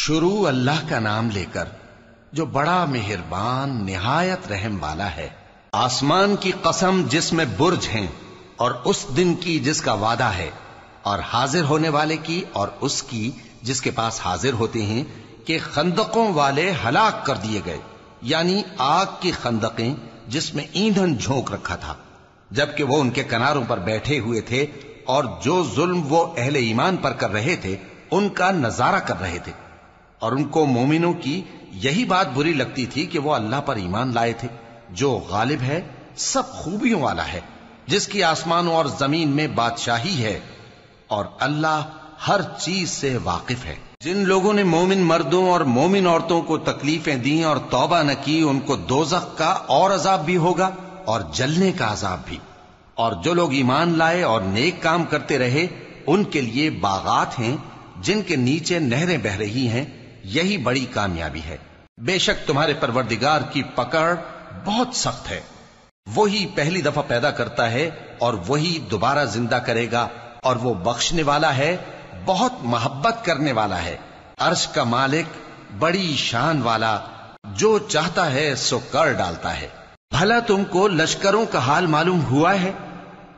شروع اللہ کا نام لے کر جو بڑا مہربان نہایت رحم والا ہے۔ آسمان کی قسم جس میں برج ہیں، اور اس دن کی جس کا وعدہ ہے، اور حاضر ہونے والے کی اور اس کی جس کے پاس حاضر ہوتے ہیں، کہ خندقوں والے ہلاک کر دیے گئے، یعنی آگ کی خندقیں جس میں ایندھن جھونک رکھا تھا، جبکہ وہ ان کے کناروں پر بیٹھے ہوئے تھے اور جو ظلم وہ اہل ایمان پر کر رہے تھے ان کا نظارہ کر رہے تھے، اور ان کو مومنوں کی یہی بات بری لگتی تھی کہ وہ اللہ پر ایمان لائے تھے جو غالب ہے، سب خوبیوں والا ہے، جس کی آسمانوں اور زمین میں بادشاہی ہے، اور اللہ ہر چیز سے واقف ہے۔ جن لوگوں نے مومن مردوں اور مومن عورتوں کو تکلیفیں دیں اور توبہ نہ کی، ان کو دوزخ کا اور عذاب بھی ہوگا اور جلنے کا عذاب بھی، اور جو لوگ ایمان لائے اور نیک کام کرتے رہے ان کے لیے باغات ہیں جن کے نیچے نہریں بہ رہی ہیں، یہی بڑی کامیابی ہے۔ بے شک تمہارے پروردگار کی پکڑ بہت سخت ہے، وہی پہلی دفعہ پیدا کرتا ہے اور وہی دوبارہ زندہ کرے گا، اور وہ بخشنے والا ہے، بہت محبت کرنے والا ہے۔ عرش کا مالک بڑی شان والا، جو چاہتا ہے سو کر ڈالتا ہے۔ بھلا تم کو لشکروں کا حال معلوم ہوا ہے،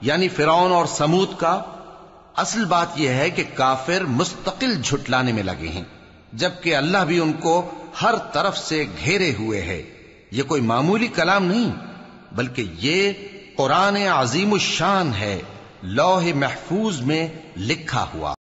یعنی فرعون اور سمود کا؟ اصل بات یہ ہے کہ کافر مستقل جھٹلانے میں لگے ہیں، جبکہ اللہ بھی ان کو ہر طرف سے گھیرے ہوئے ہے۔ یہ کوئی معمولی کلام نہیں، بلکہ یہ قرآن عظیم الشان ہے، لوح محفوظ میں لکھا ہوا۔